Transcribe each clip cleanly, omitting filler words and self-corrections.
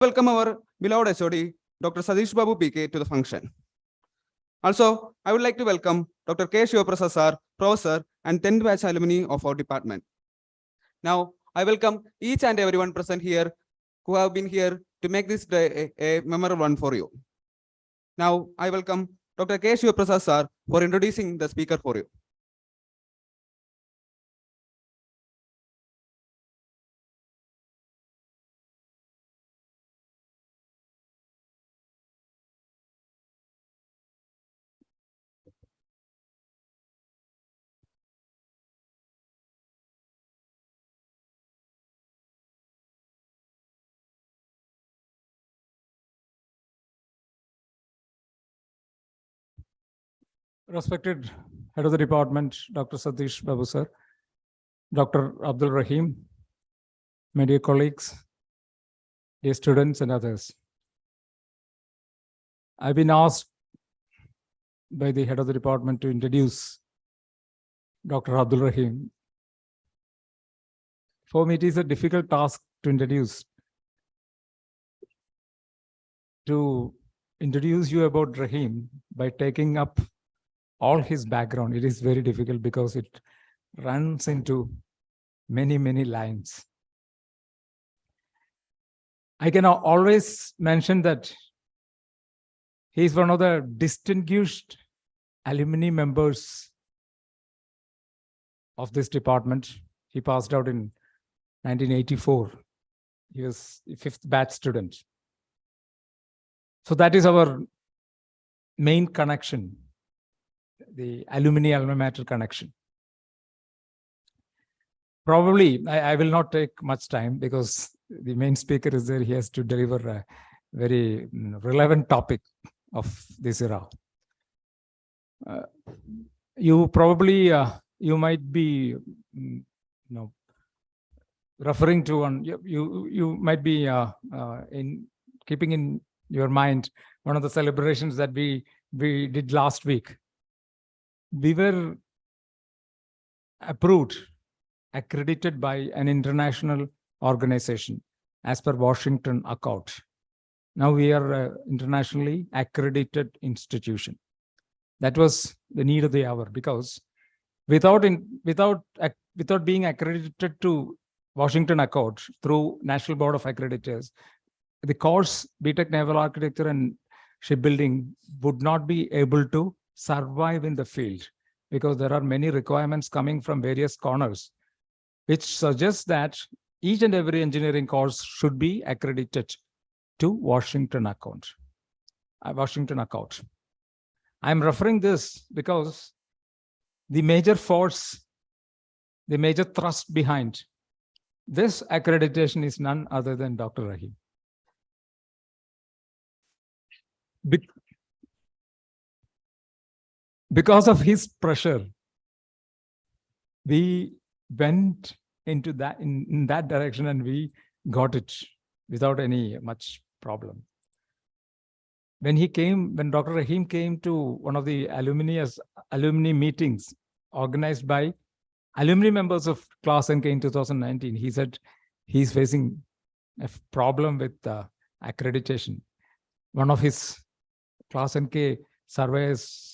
welcome our beloved HOD, Dr. Sadish Babu PK, to the function. Also, I would like to welcome Dr. K. Shivaprasad sir, professor and 10th batch alumni of our department. Now, I welcome each and everyone present here who have been here to make this day a memorable one for you. Now, I welcome Dr. K. Shivaprasad sir for introducing the speaker for you. Respected Head of the Department, Dr. Sadish Babu sir, Dr. Abdul Rahim, my dear colleagues, dear students and others. I've been asked by the Head of the Department to introduce Dr. Abdul Rahim. For me, it is a difficult task to introduce you about Rahim by taking up all his background. It is very difficult because it runs into many, many lines. I can always mention that he is one of the distinguished alumni members of this department. He passed out in 1984. He was a 5th batch student. So that is our main connection, the alumni alma mater connection. Probably, I will not take much time because the main speaker is there. He has to deliver a very relevant topic of this era. You probably, you might be, referring to one. You might be in keeping in your mind one of the celebrations that we did last week. We were approved, accredited by an international organization as per Washington Accord. Now we are an internationally accredited institution. That was the need of the hour, because without being accredited to Washington Accord through National Board of Accreditors, the course BTech Naval Architecture and Shipbuilding would not be able to survive in the field, because there are many requirements coming from various corners, which suggests that each and every engineering course should be accredited to Washington Accord. I'm referring this because the major force, the major thrust behind this accreditation is none other than Dr. Rahim. Because of his pressure, we went into that in that direction, and we got it without any much problem. When Dr. Rahim came to one of the alumni meetings organized by alumni members of ClassNK in 2019, he said he's facing a problem with accreditation. One of his ClassNK surveyors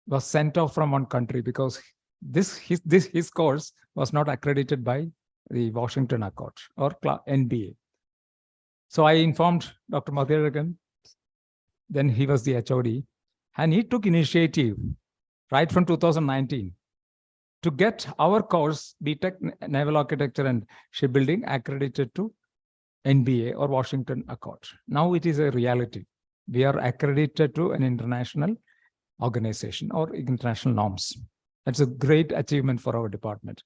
was sent off from one country because his course was not accredited by the Washington Accord or NBA. So I informed Dr. Madhiragan, then he was the HOD, and he took initiative right from 2019 to get our course, BTech Naval Architecture and Shipbuilding, accredited to NBA or Washington Accord. Now it is a reality. We are accredited to an international organization or international norms. That's a great achievement for our department.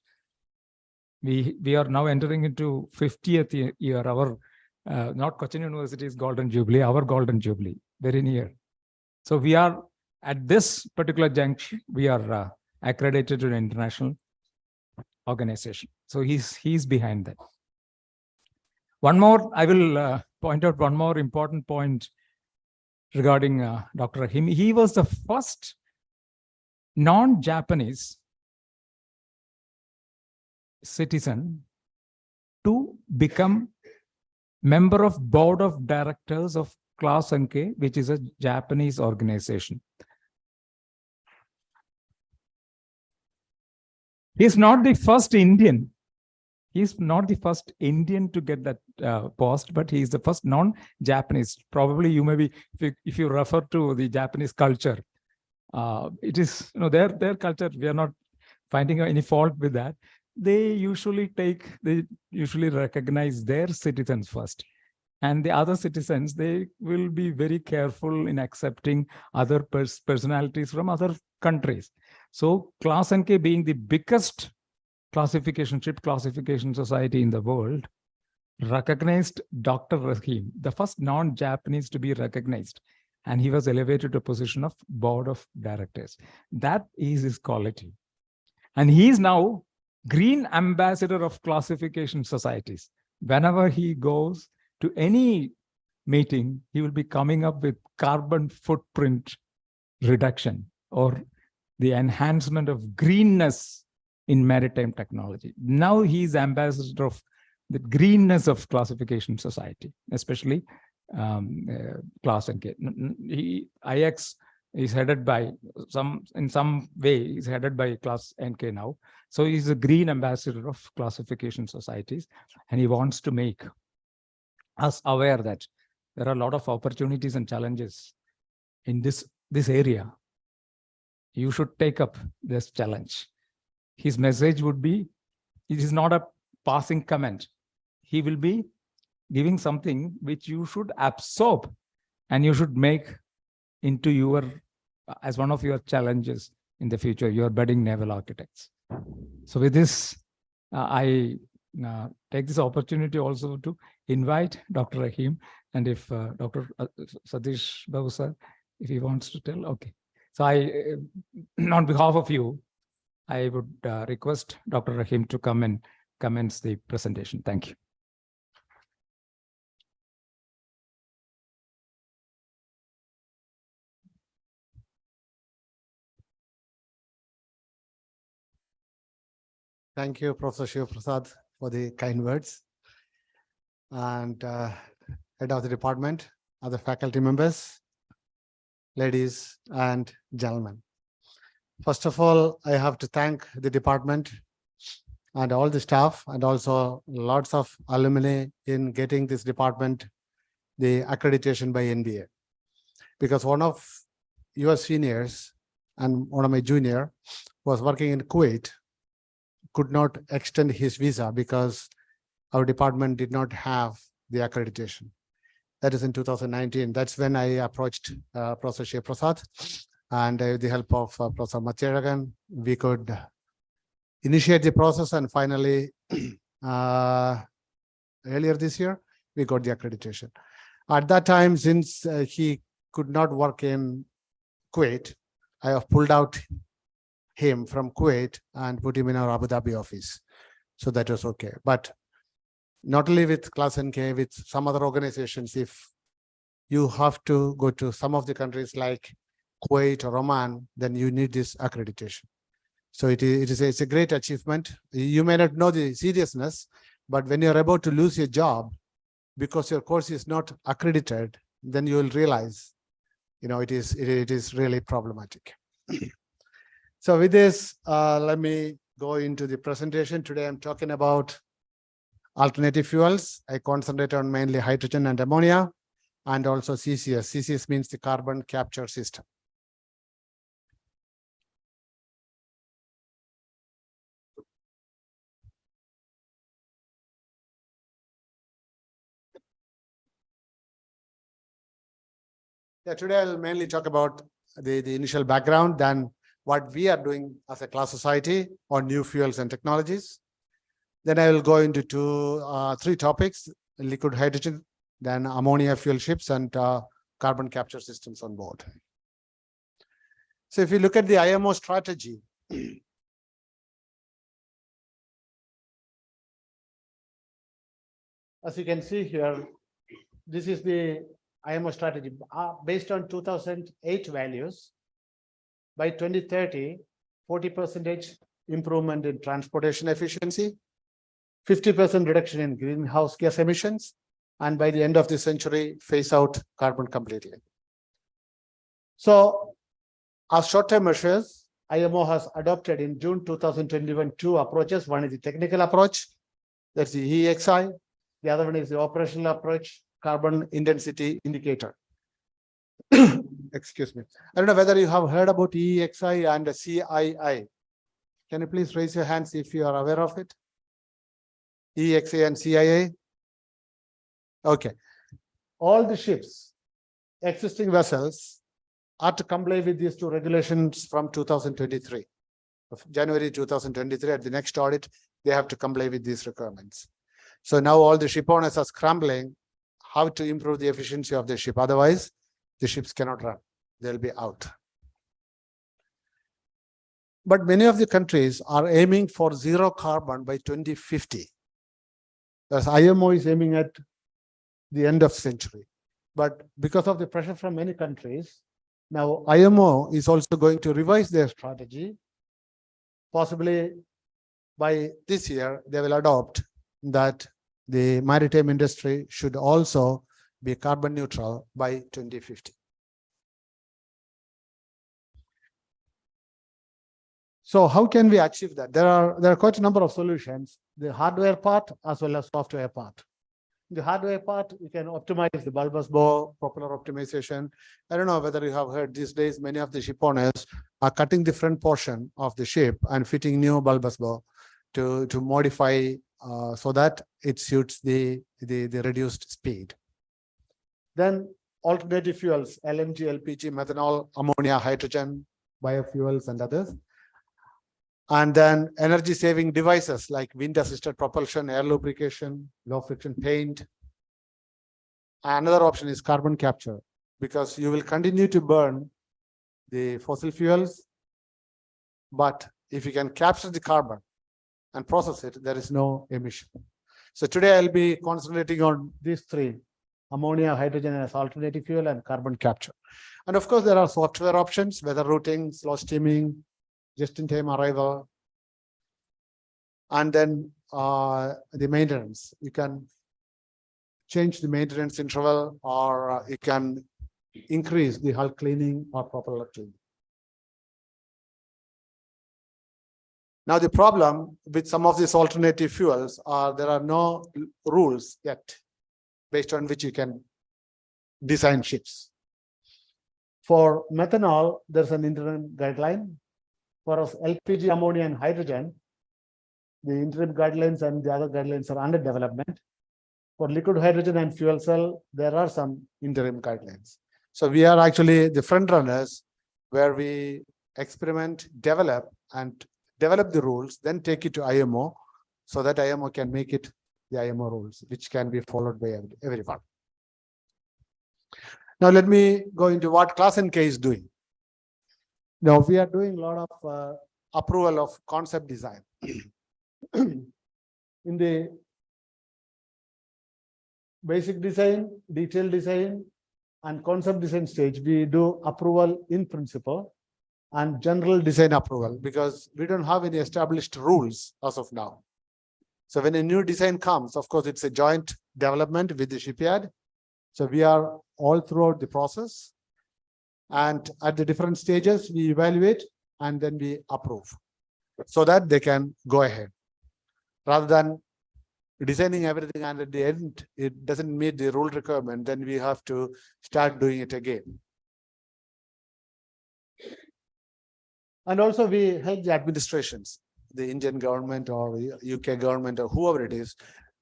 We are now entering into 50th year. Our not Cochin University's Golden Jubilee, our Golden Jubilee, very near. So we are at this particular junction, we are accredited to an international organization. So he's behind that. One more, I will point out one more important point regarding Dr. Rahim. He was the first non-Japanese citizen to become member of board of directors of ClassNK, which is a Japanese organization. He's not the first Indian. He's not the first Indian to get that post, but he's the first non-Japanese. Probably you may be, if you refer to the Japanese culture, it is, their culture. We are not finding any fault with that. They usually recognize their citizens first. And the other citizens, they will be very careful in accepting other personalities from other countries. So ClassNK, being the biggest ship classification society in the world, recognized Dr. Rahim, the first non-Japanese to be recognized. And he was elevated to a position of board of directors. That is his quality. And he is now green ambassador of classification societies. Whenever he goes to any meeting, he will be coming up with carbon footprint reduction or the enhancement of greenness in maritime technology. Now he is ambassador of the greenness of classification society, especially ClassNK. IX is headed by in some way is headed by ClassNK now. So he's a green ambassador of classification societies, and he wants to make us aware that there are a lot of opportunities and challenges in this area. You should take up this challenge. His message would be, it is not a passing comment. He will be giving something which you should absorb and you should make into your, as one of your challenges in the future, your budding naval architects. So with this, I take this opportunity also to invite Dr. Rahim, and if Dr. Satish Babu sir, if he wants to tell, okay. So I, on behalf of you, I would request Dr. Rahim to come and commence the presentation. Thank you. Thank you, Professor Shiv Prasad, for the kind words. And head of the department, other faculty members, ladies and gentlemen. First of all, I have to thank the department and all the staff, and also lots of alumni in getting this department the accreditation by NBA. Because one of your seniors and one of my junior was working in Kuwait, could not extend his visa because our department did not have the accreditation. That is in 2019. That's when I approached Professor Shiv Prasad, and with the help of Professor Mathiragan, we could initiate the process, and finally, earlier this year, we got the accreditation. At that time, since he could not work in Kuwait, I have pulled out him from Kuwait and put him in our Abu Dhabi office. So that was okay. But not only with ClassNK, with some other organizations, if you have to go to some of the countries like Kuwait or Oman, then you need this accreditation. So it's a great achievement. You may not know the seriousness, but when you're about to lose your job because your course is not accredited, then you will realize, it is really problematic. So with this, let me go into the presentation. Today, I'm talking about alternative fuels. I concentrate on mainly hydrogen and ammonia, and also CCS. CCS means the carbon capture system. Yeah, today I'll mainly talk about the initial background, then what we are doing as a class society on new fuels and technologies. Then I will go into three topics: liquid hydrogen, then ammonia fuel ships, and carbon capture systems on board. So if you look at the IMO strategy, as you can see here, this is the IMO strategy based on 2008 values. By 2030, 40% improvement in transportation efficiency, 50% reduction in greenhouse gas emissions, and by the end of the century, phase out carbon completely. So as short-term measures, IMO has adopted in June 2021 two approaches. One is the technical approach, that's the EEXI. The other one is the operational approach, carbon intensity indicator. Excuse me. I don't know whether you have heard about EEXI and CII. Can you please raise your hands if you are aware of it? EEXI and CIA? Okay. All the ships, existing vessels, are to comply with these two regulations from 2023. Of January 2023, at the next audit, they have to comply with these requirements. So now all the ship owners are scrambling how to improve the efficiency of the ship. Otherwise, the ships cannot run. They'll be out. But many of the countries are aiming for zero carbon by 2050. Whereas IMO is aiming at the end of century. But because of the pressure from many countries, now IMO is also going to revise their strategy. Possibly by this year, they will adopt that the maritime industry should also be carbon neutral by 2050. So how can we achieve that? There are quite a number of solutions, the hardware part as well as software part. The hardware part, we can optimize the bulbous bow, propeller optimization. I don't know whether you have heard these days, many of the ship owners are cutting the front portion of the ship and fitting new bulbous bow to modify so that it suits the reduced speed. Then alternative fuels, LNG, LPG, methanol, ammonia, hydrogen, biofuels, and others. And then energy saving devices like wind assisted propulsion, air lubrication, low friction paint. Another option is carbon capture, because you will continue to burn the fossil fuels, but if you can capture the carbon and process it, there is no emission. So today I'll be concentrating on these three: ammonia, hydrogen as alternative fuel, and carbon capture. And of course, there are software options, weather routing, slow steaming, just-in-time arrival, and then the maintenance. You can change the maintenance interval, or you can increase the hull cleaning or propeller cleaning. Now, the problem with some of these alternative fuels are there are no rules yet based on which you can design ships. For methanol, there's an interim guideline. For LPG, ammonia, and hydrogen, the interim guidelines and the other guidelines are under development. For liquid hydrogen and fuel cell, there are some interim guidelines. So we are actually the front runners where we experiment, develop the rules, then take it to IMO so that IMO can make it the IMO rules, which can be followed by everyone. Now let me go into what ClassNK is doing. Now we are doing a lot of approval of concept design. In the basic design, detailed design, and concept design stage, we do approval in principle and general design approval, because we don't have any established rules as of now. So when a new design comes, of course, it's a joint development with the shipyard. So we are all throughout the process. And at the different stages, we evaluate and then we approve so that they can go ahead. Rather than designing everything and at the end, it doesn't meet the rule requirement, then we have to start doing it again. And also we help the administrations, the Indian government or UK government or whoever it is,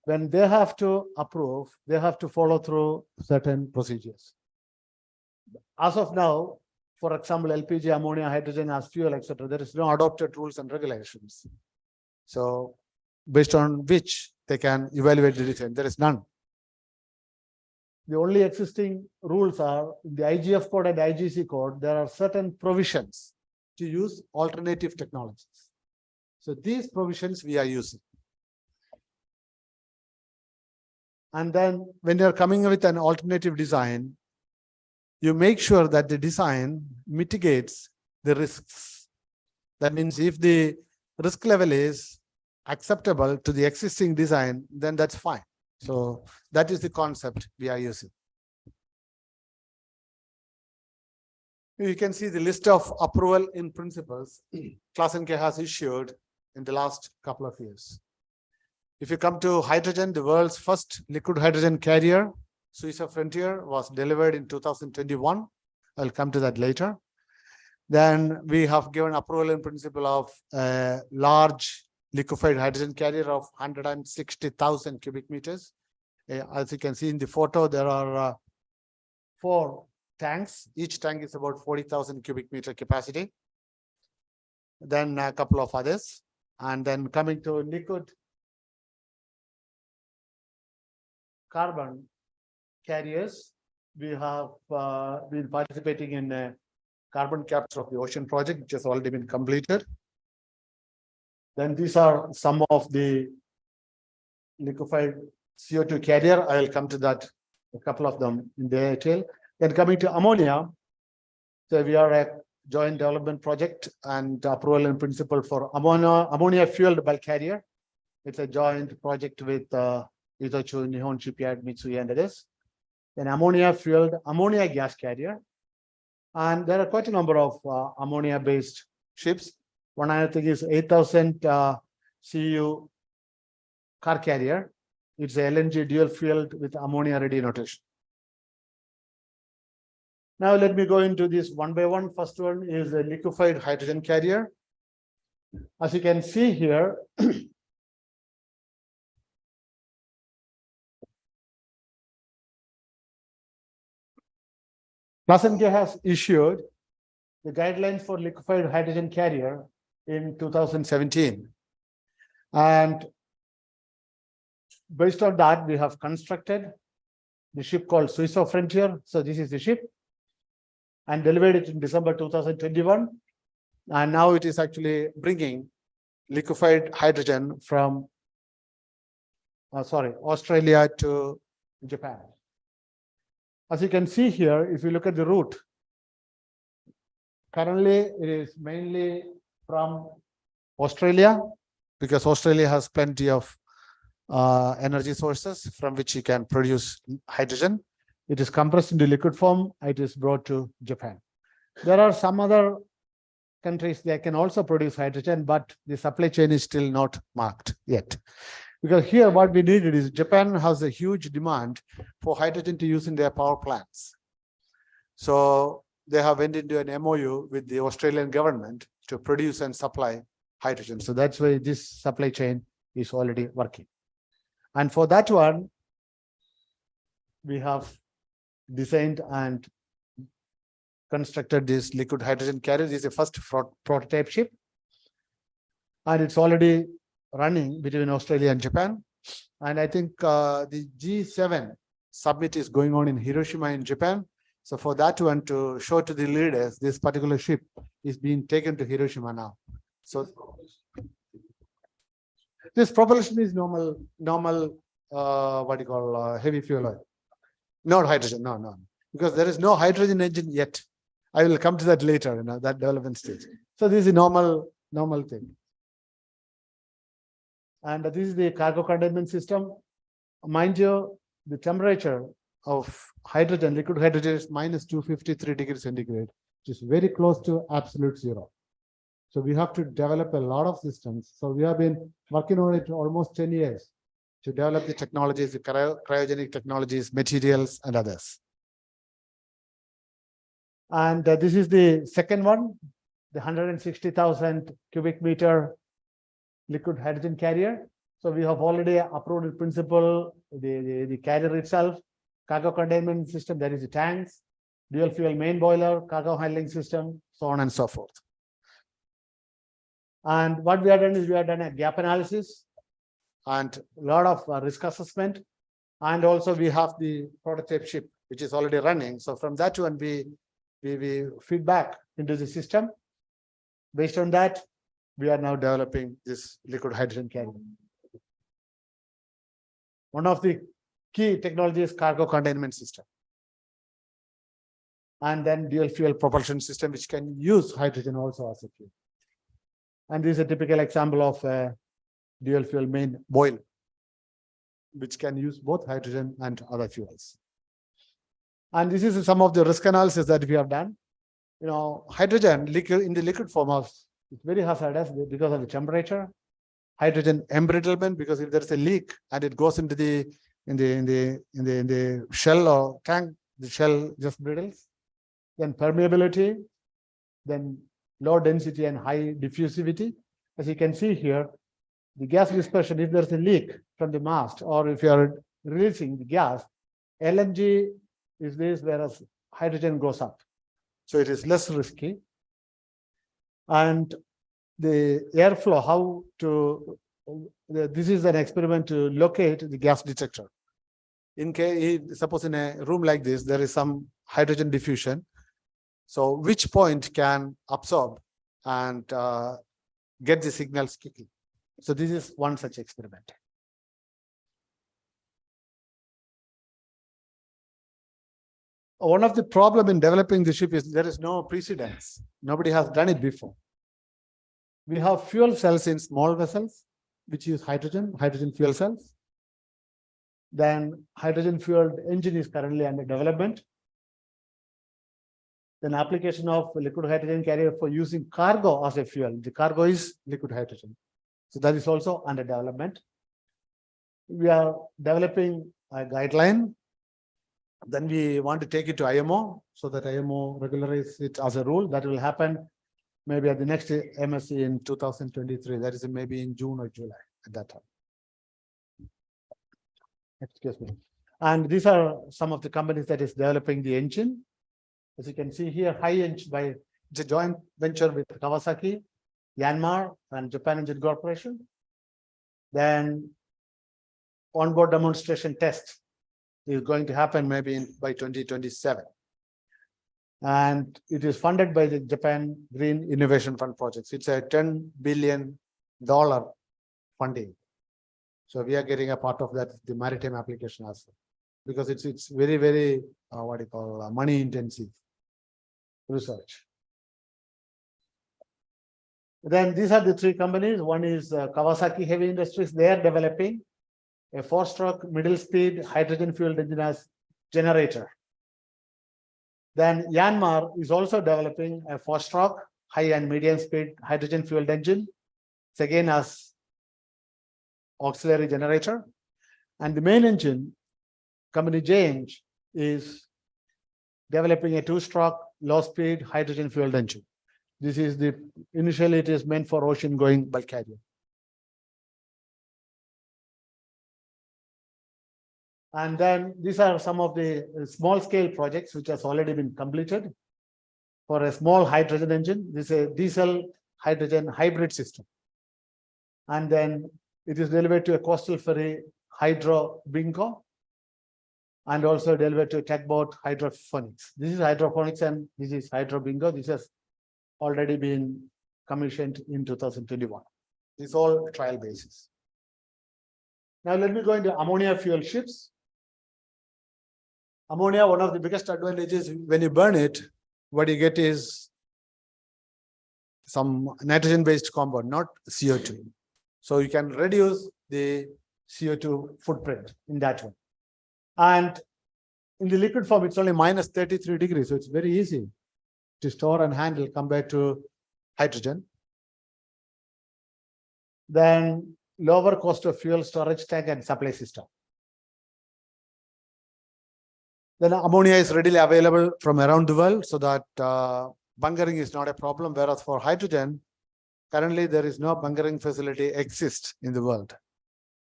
when they have to approve, they have to follow through certain procedures. As of now, for example, LPG, ammonia, hydrogen as fuel, etc., there is no adopted rules and regulations. So based on which they can evaluate the design, there is none. The only existing rules are in the IGF code and IGC code. There are certain provisions to use alternative technologies. So these provisions we are using. And then when you're coming with an alternative design, you make sure that the design mitigates the risks. That means if the risk level is acceptable to the existing design, then that's fine. So that is the concept we are using. You can see the list of approval in principles ClassNK has issued in the last couple of years. If you come to hydrogen, the world's first liquid hydrogen carrier, CUSAT Frontier, was delivered in 2021. I'll come to that later. Then we have given approval in principle of a large liquefied hydrogen carrier of 160,000 cubic meters. As you can see in the photo, there are 4 tanks. Each tank is about 40,000 cubic meter capacity. Then a couple of others. And then coming to liquid carbon carriers, we have been participating in a carbon capture of the ocean project, which has already been completed. Then these are some of the liquefied CO2 carrier. I will come to that, a couple of them in detail. Then coming to ammonia, so we are a joint development project and approval in principle for ammonia fueled bulk carrier. It's a joint project with Itochu, Nihon Shipyard, Mitsui, and others. Then ammonia fueled ammonia gas carrier. And there are quite a number of ammonia based ships. One I think is 8,000 CU car carrier. It's a LNG dual fueled with ammonia ready notation. Now let me go into this one by one. First one is a liquefied hydrogen carrier. As you can see here, ClassNK has issued the guidelines for liquefied hydrogen carrier in 2017. And based on that, we have constructed the ship called CUSAT Frontier. So this is the ship, and delivered it in December 2021. And now it is actually bringing liquefied hydrogen from Australia to Japan. As you can see here, if you look at the route, currently it is mainly from Australia, because Australia has plenty of energy sources from which you can produce hydrogen. It is compressed into liquid form. It is brought to Japan. There are some other countries that can also produce hydrogen, but the supply chain is still not marked yet. Because here what we needed is Japan has a huge demand for hydrogen to use in their power plants. So they have went into an MOU with the Australian government to produce and supply hydrogen. So that's why this supply chain is already working. And for that one, we have designed and constructed this liquid hydrogen carrier. This is the first prototype ship. And it's already running between Australia and Japan. And I think the G7 summit is going on in Hiroshima in Japan. So for that one to show to the leaders, this particular ship is being taken to Hiroshima now. So this propulsion is normal, heavy fuel oil. Not hydrogen, no. Because there is no hydrogen engine yet. I will come to that later, that development stage. So this is a normal thing. And this is the cargo containment system. Mind you, the temperature of hydrogen, liquid hydrogen, is minus 253 degrees centigrade, which is very close to absolute zero. So we have to develop a lot of systems. So we have been working on it almost 10 years to develop the technologies, the cryogenic technologies, materials, and others. And this is the second one, the 160,000 cubic meter liquid hydrogen carrier. So we have already approved in principle the carrier itself, cargo containment system, there is the tanks, dual fuel main boiler, cargo handling system, so on and so forth. And what we have done is we have done a gap analysis and a lot of risk assessment. And also we have the prototype ship, which is already running. So from that one, we feedback into the system. Based on that, we are now developing this liquid hydrogen carrier. One of the key technologies is cargo containment system. And then dual fuel propulsion system, which can use hydrogen also as a fuel. And this is a typical example of a dual fuel main boiler. which can use both hydrogen and other fuels. And this is some of the risk analysis that we have done. Hydrogen liquid in the liquid form it's very hazardous because of the temperature. Hydrogen embrittlement, because if there's a leak and it goes into the shell or tank, the shell just brittles. Then permeability, then low density and high diffusivity. As you can see here, the gas dispersion, if there's a leak from the mast or if you are releasing the gas, LNG is this, whereas hydrogen goes up. So it is less risky. And the airflow, this is an experiment to locate the gas detector. In case, suppose in a room like this, there is some hydrogen diffusion. So which point can absorb and get the signals quickly? So this is one such experiment. One of the problem in developing the ship is there is no precedence. Nobody has done it before. We have fuel cells in small vessels, which use hydrogen fuel cells. Then hydrogen fueled engine is currently under development. Then application of liquid hydrogen carrier for using cargo as a fuel. The cargo is liquid hydrogen. So that is also under development. We are developing a guideline. Then we want to take it to IMO so that IMO regularizes it as a rule. That will happen maybe at the next MSc in 2023. That is maybe in June or July at that time. Excuse me. And these are some of the companies that is developing the engine. As you can see here, high engine by the joint venture with Kawasaki, Yanmar, and Japan Engine Corporation. Then onboard demonstration test is going to happen maybe by 2027. And it is funded by the Japan Green Innovation Fund projects. It's a $10 billion funding. So we are getting a part of that, the maritime application also, because it's very, very, money intensive research. Then these are the three companies. One is Kawasaki Heavy Industries. They are developing a 4-stroke middle speed hydrogen fueled engine as generator. Then Yanmar is also developing a 4-stroke high and medium speed hydrogen fueled engine. It's again as auxiliary generator. And the main engine, company JNG, is developing a 2-stroke low speed hydrogen fueled engine. This is initially it is meant for ocean going bulk carrier. And then these are some of the small scale projects which has already been completed. For a small hydrogen engine, this is a diesel hydrogen hybrid system. And then it is delivered to a coastal ferry hydro bingo, and also delivered to a tugboat hydrophonics. This is hydrophonics and this is hydro bingo. This has already been commissioned in 2021. This is all trial basis. Now let me go into ammonia fuel ships. Ammonia, one of the biggest advantages when you burn it, what you get is some nitrogen-based compound, not CO2. So you can reduce the CO2 footprint in that one. And in the liquid form, it's only minus 33 degrees. So it's very easy to store and handle compared to hydrogen. Then lower cost of fuel storage tank and supply system. Then ammonia is readily available from around the world so that bunkering is not a problem. Whereas for hydrogen, currently there is no bunkering facility exists in the world.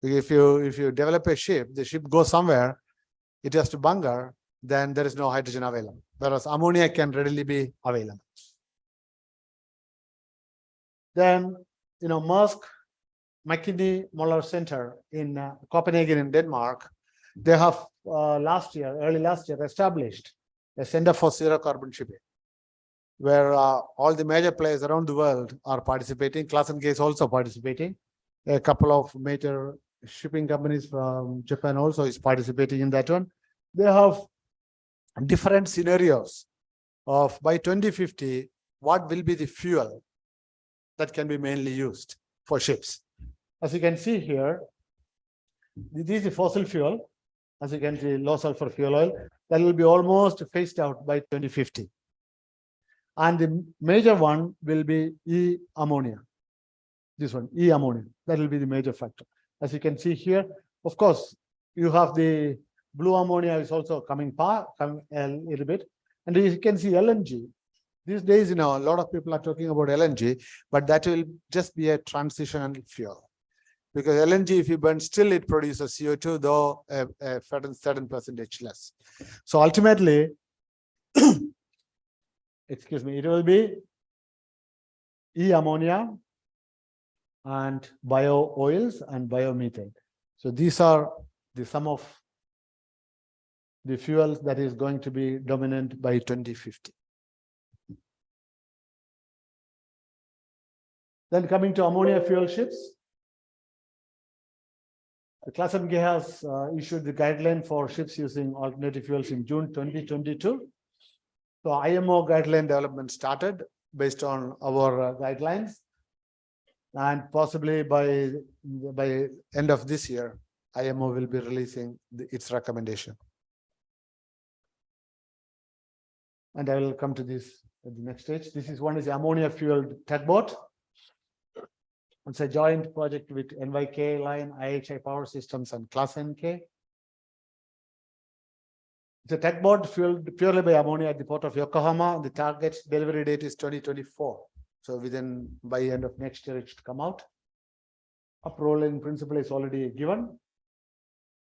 If you develop a ship, the ship goes somewhere, it has to bunker, then there is no hydrogen available. Whereas ammonia can readily be available. Then, Maersk McKinney Moller Center in Copenhagen in Denmark, they have early last year, established a Center for Zero Carbon Shipping, where all the major players around the world are participating. ClassNK is also participating. A couple of major shipping companies from Japan also is participating in that one. They have different scenarios of by 2050, what will be the fuel that can be mainly used for ships. As you can see here, This is the fossil fuel. As you can see, low sulfur fuel oil, that will be almost phased out by 2050. And the major one will be ammonia. This one, ammonia, that will be the major factor. As you can see here, of course, you have the blue ammonia is also coming a little bit. And you can see LNG. These days, a lot of people are talking about LNG, but that will just be a transitional fuel. Because LNG, if you burn, still it produces CO2, though a certain percentage less. So ultimately, excuse me, it will be ammonia and bio oils and biomethane. So these are the sum of the fuels that is going to be dominant by 2050. Then coming to ammonia fuel ships. The ClassNK has issued the guideline for ships using alternative fuels in June 2022. So IMO guideline development started based on our guidelines. And possibly by end of this year, IMO will be releasing its recommendation. And I will come to this at the next stage. This is one is ammonia fueled tugboat. It's a joint project with NYK Line, IHI Power Systems, and ClassNK. It's a tugboat fueled purely by ammonia at the port of Yokohama. The target delivery date is 2024. So by end of next year, it should come out. Approval in principle is already given.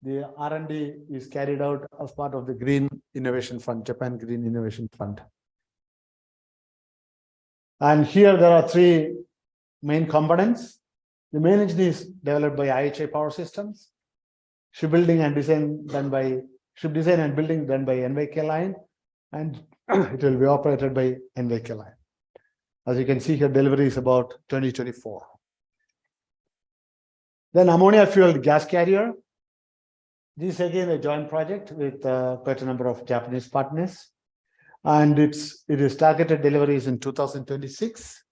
The R&D is carried out as part of the Green Innovation Fund, Japan Green Innovation Fund. And here there are three main components. The main engine is developed by IHI Power Systems. Ship building and design done by NYK Line, and it will be operated by NYK Line. As you can see here, delivery is about 2024. Then ammonia fueled gas carrier. This is again a joint project with quite a number of Japanese partners, and it is targeted deliveries in 2026.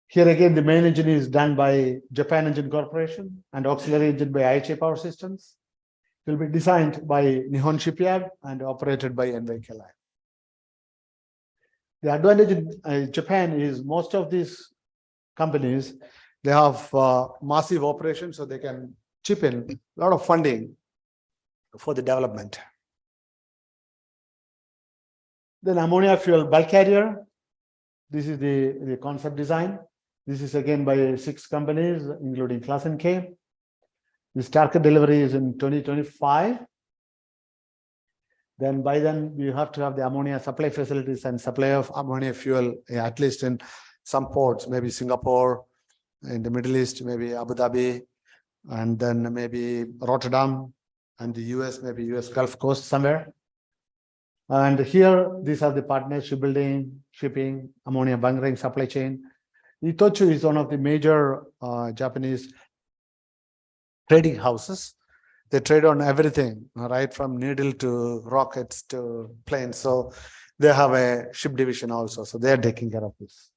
Here again, the main engine is done by Japan Engine Corporation and auxiliary engine by IHI Power Systems. It will be designed by Nihon Shipyard and operated by NYK Line. The advantage in Japan is most of these companies, they have massive operations, so they can chip in a lot of funding for the development. Then ammonia fuel bulk carrier. This is the concept design. This is again by 6 companies, including ClassNK. This target delivery is in 2025. Then by then, you have to have the ammonia supply facilities and supply of ammonia fuel, at least in some ports, maybe Singapore, in the Middle East, maybe Abu Dhabi, and then maybe Rotterdam, and the US, maybe US Gulf Coast somewhere. And here, these are the partners: shipbuilding, shipping, ammonia bunkering supply chain. Itochu is one of the major Japanese trading houses. They trade on everything, right from needle to rockets to planes. So they have a ship division also. So they are taking care of this.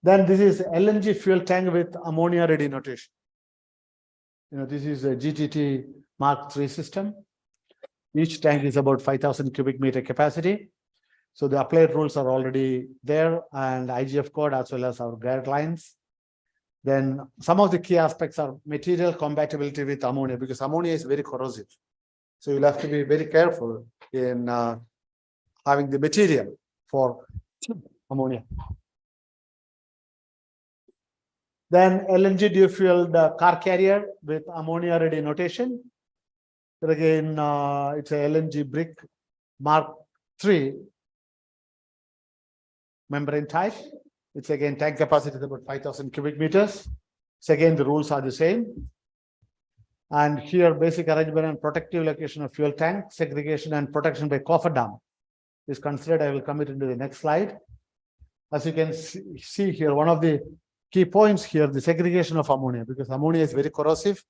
Then this is LNG fuel tank with ammonia ready notation. This is a GTT Mark III system. Each tank is about 5,000 cubic meter capacity. So the applied rules are already there, and IGF code as well as our guidelines. Then some of the key aspects are material compatibility with ammonia, because ammonia is very corrosive. So you'll have to be very careful in having the material for ammonia. Then LNG dual-fueled car carrier with ammonia-ready notation. But again, it's a LNG brick Mark III membrane type. It's again tank capacity is about 5,000 cubic meters. So again, the rules are the same. And here, basic arrangement and protective location of fuel tank, segregation and protection by cofferdam is considered. I will come into the next slide. As you can see here, one of the key points here, the segregation of ammonia, because ammonia is very corrosive.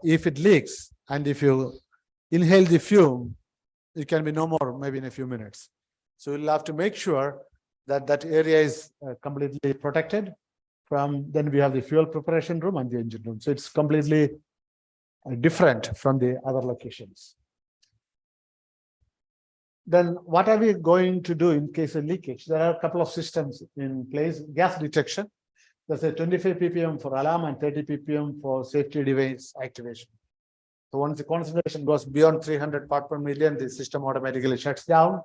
If it leaks and if you inhale the fume, it can be no more, maybe in a few minutes. So you'll have to make sure that that area is completely protected. Then we have the fuel preparation room and the engine room. So it's completely different from the other locations. Then what are we going to do in case of leakage? There are a couple of systems in place. Gas detection. There's a 25 ppm for alarm and 30 ppm for safety device activation. So once the concentration goes beyond 300 part per million, the system automatically shuts down.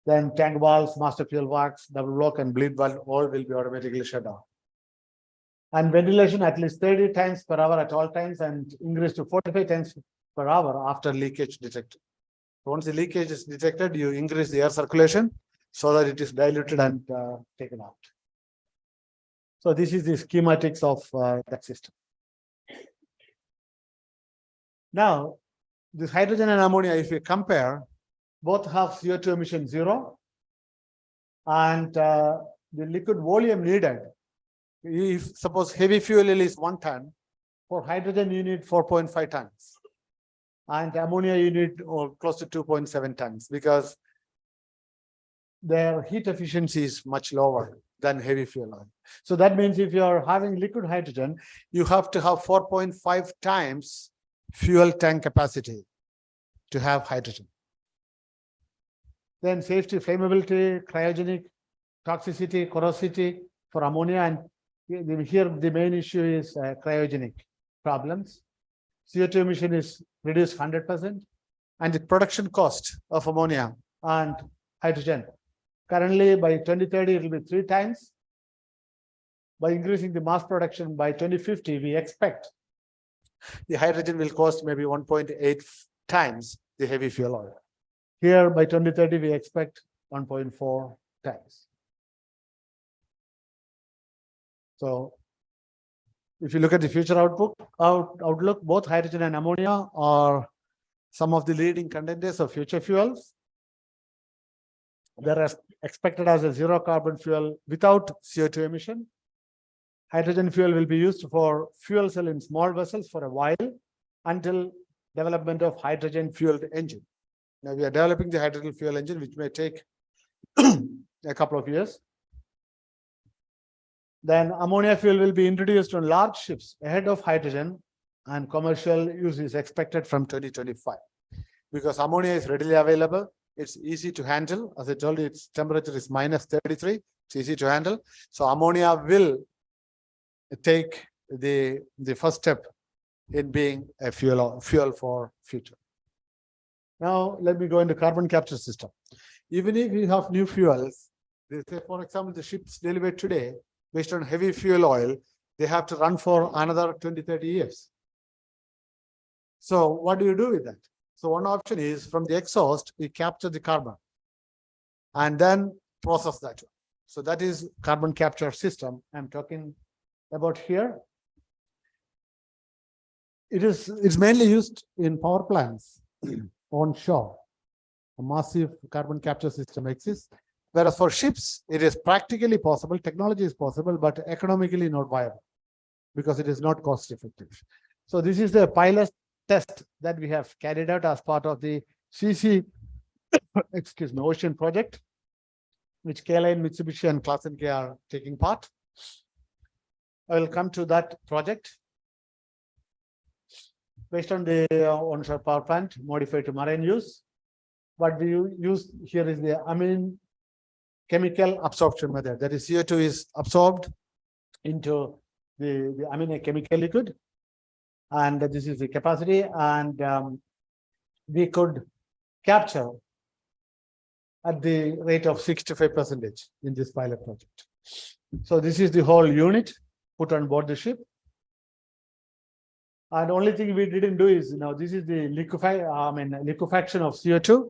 Then tank valves, master fuel valves, double block and bleed valve all will be automatically shut down. And ventilation at least 30 times per hour at all times and increase to 45 times per hour after leakage detected. Once the leakage is detected, you increase the air circulation so that it is diluted and taken out. So this is the schematics of that system. Now, this hydrogen and ammonia, if you compare, both have CO2 emission 0 and the liquid volume needed. If suppose heavy fuel is 1 ton, for hydrogen you need 4.5 tons. And ammonia you need close to 2.7 tons because their heat efficiency is much lower than heavy fuel oil. So that means if you are having liquid hydrogen, you have to have 4.5 times fuel tank capacity to have hydrogen. Then safety, flammability, cryogenic, toxicity, corrosivity for ammonia. And here the main issue is cryogenic problems. CO2 emission is reduced 100%. And the production cost of ammonia and hydrogen. Currently, by 2030, it will be 3 times. By increasing the mass production by 2050, we expect the hydrogen will cost maybe 1.8 times the heavy fuel oil. Here, by 2030, we expect 1.4 times. So, if you look at the future outlook, both hydrogen and ammonia are some of the leading contenders of future fuels. They're expected as a zero carbon fuel without CO2 emission. Hydrogen fuel will be used for fuel cell in small vessels for a while until development of hydrogen fueled engine. Now we are developing the hydrogen fuel engine, which may take a couple of years. Then ammonia fuel will be introduced on large ships ahead of hydrogen, and commercial use is expected from 2025. Because ammonia is readily available, it's easy to handle. As I told you, its temperature is -33. It's easy to handle. So ammonia will take the first step in being a fuel for future. Now let me go into carbon capture system. Even if we have new fuels, they say, for example, the ships delivered today based on heavy fuel oil, they have to run for another 20-30 years. So what do you do with that? So one option is from the exhaust, we capture the carbon and then process that. So that is carbon capture system I'm talking about here. It's mainly used in power plants onshore. A massive carbon capture system exists. Whereas for ships, it is practically possible, technology is possible, but economically not viable because it is not cost effective. So this is the pilot test that we have carried out as part of the CC, Ocean project, which K-Line, Mitsubishi, and ClassNK are taking part. I will come to that project. Based on the onshore power plant, modified to marine use. What we use here is the amine chemical absorption method. That is, CO2 is absorbed into the amine chemical liquid. And this is the capacity. And we could capture at the rate of 65% in this pilot project. So this is the whole unit put on board the ship. And the only thing we didn't do is, this is the liquefaction of CO2.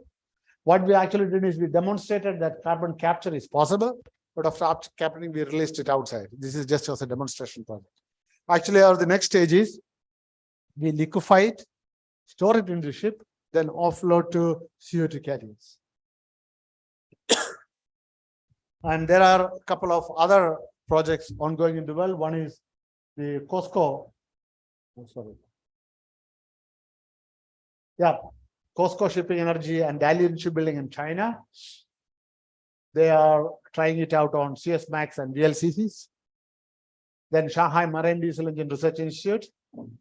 What we actually did is we demonstrated that carbon capture is possible, but after capturing, we released it outside. This is just as a demonstration project. Actually, the next stage is we liquefy it, store it in the ship, then offload to CO2 carriers. And there are a couple of other projects ongoing in the world. One is the COSCO. COSCO Shipping Energy and Dalian Shipbuilding in China. They are trying it out on CS Max and VLCCs. Then Shanghai Marine Diesel Engine Research Institute,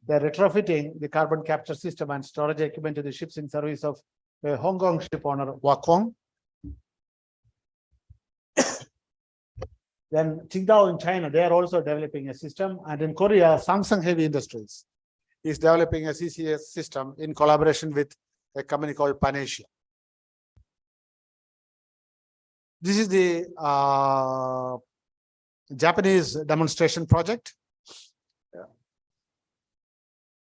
they're retrofitting the carbon capture system and storage equipment to the ships in service of a Hong Kong ship owner, Wakong. Then Qingdao in China, they are also developing a system. And in Korea, Samsung Heavy Industries is developing a CCS system in collaboration with a company called Panasia. This is the Japanese demonstration project.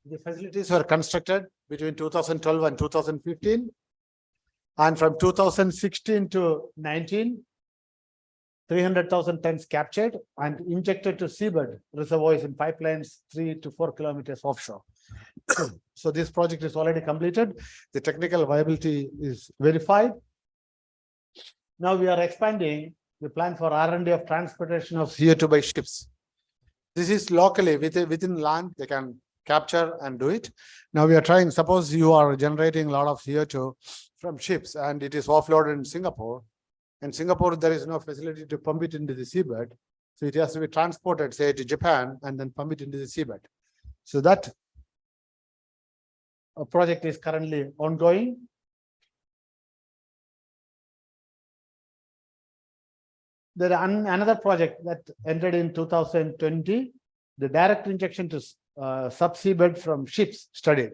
The facilities were constructed between 2012 and 2015. And from 2016 to 19, 300,000 tons captured and injected to seabed reservoirs in pipelines 3 to 4 kilometers offshore. So this project is already completed. The technical viability is verified. Now we are expanding the plan for R&D of transportation of CO2 by ships. This is locally within land, they can capture and do it. Now we are trying, suppose you are generating a lot of CO2 from ships and it is offloaded in Singapore. In Singapore, there is no facility to pump it into the seabed. So it has to be transported, say, to Japan and then pump it into the seabed. So that project is currently ongoing. There is another project that entered in 2020, the direct injection to subsea bed from ships studied.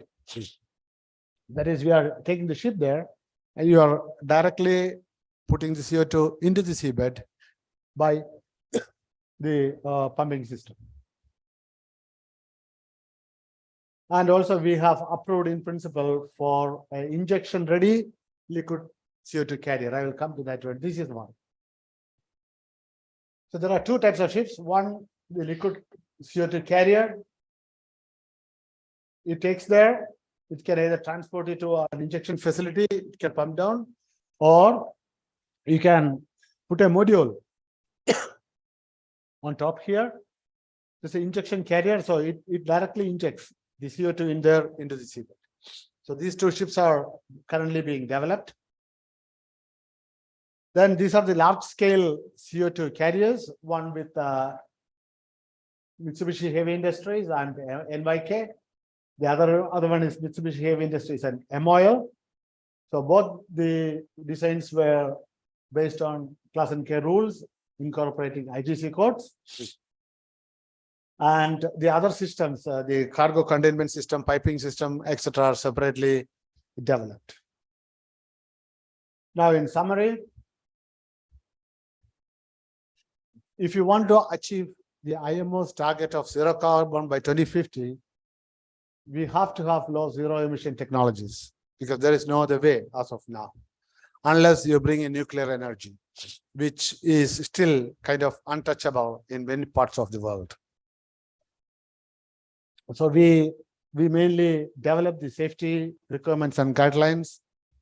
That is, we are taking the ship there and you are directly putting the CO2 into the seabed by the pumping system. And also we have approved in principle for an injection ready liquid CO2 carrier. I will come to that one. This is one. So there are two types of ships. One, the liquid CO2 carrier. It takes there. It can either transport it to an injection facility, it can pump down, or you can put a module on top here. This is an injection carrier, so it directly injects the CO2 in there into the seabed. So these two ships are currently being developed. Then these are the large-scale CO2 carriers, one with Mitsubishi Heavy Industries and NYK. The other one is Mitsubishi Heavy Industries and MOL. So both the designs were based on ClassNK rules, incorporating IGC codes. And the other systems, the cargo containment system, piping system, etc., are separately developed. Now, in summary, if you want to achieve the IMO's target of zero carbon by 2050, we have to have low zero emission technologies, because there is no other way as of now, unless you bring in nuclear energy, which is still kind of untouchable in many parts of the world. So we mainly develop the safety requirements and guidelines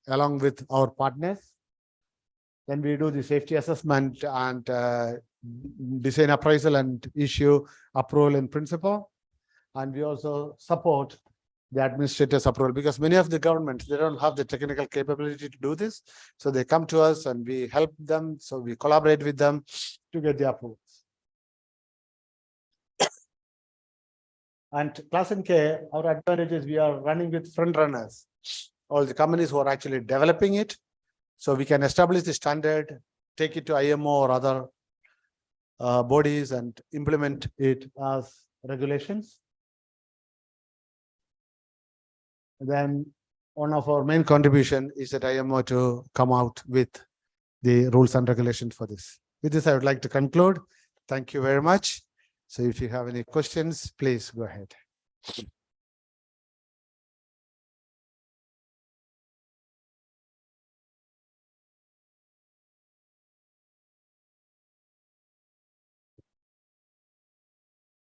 along with our partners. Then we do the safety assessment and design appraisal and issue approval in principle. And we also support the administrator's approval, because many of the governments, they don't have the technical capability to do this. So they come to us and we help them. So we collaborate with them to get the approvals. And ClassNK, our advantage is we are running with front runners, all the companies who are actually developing it. So we can establish the standard, take it to IMO or other bodies and implement it as regulations. Then one of our main contribution is at IMO to come out with the rules and regulations for this. With this, I would like to conclude. Thank you very much. So if you have any questions, please go ahead.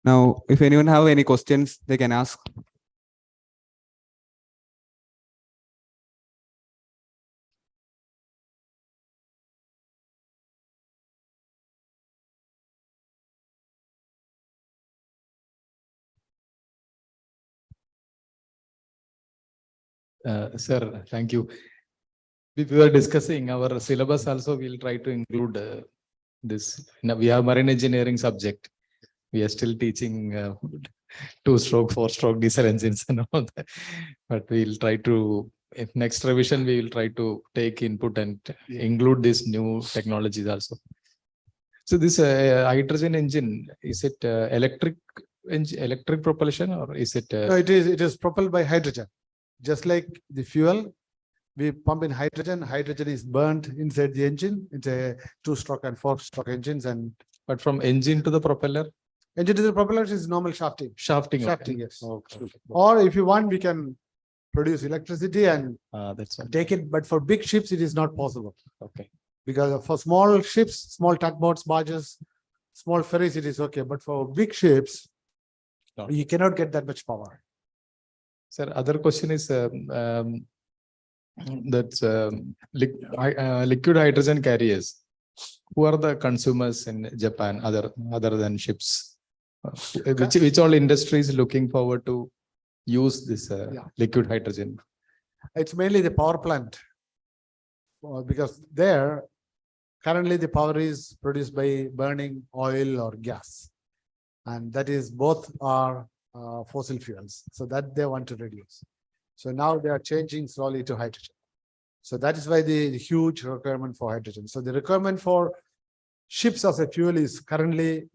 Now, if anyone have any questions, they can ask. Sir, thank you. We were discussing our syllabus also, we'll try to include this. Now we have marine engineering subject. We are still teaching 2-stroke, 4-stroke diesel engines and all that. But we'll try to, if next revision, we will try to take input and include these new technologies also. So this hydrogen engine, is it electric propulsion, or is it? No, it is propelled by hydrogen. Just like the fuel, we pump in hydrogen. Hydrogen is burnt inside the engine. It's a 2-stroke and 4-stroke engines. And But from engine to the propeller? engine to the propeller is normal shafting. Shafting. Shafting, yes. Okay. Or if you want, we can produce electricity and That's all. take it. But for big ships, it is not possible. Okay. Because for small ships, small tugboats, barges, small ferries, it is okay. But for big ships, No. you cannot get that much power. Sir, other question is that's liquid hydrogen carriers. Who are the consumers in Japan other than ships? Which all industries looking forward to use this liquid hydrogen? It's mainly the power plant. Because there, currently the power is produced by burning oil or gas. And that is both are fossil fuels. So that they want to reduce. So now they are changing slowly to hydrogen. So that is why the huge requirement for hydrogen. So the requirement for ships as a fuel is currently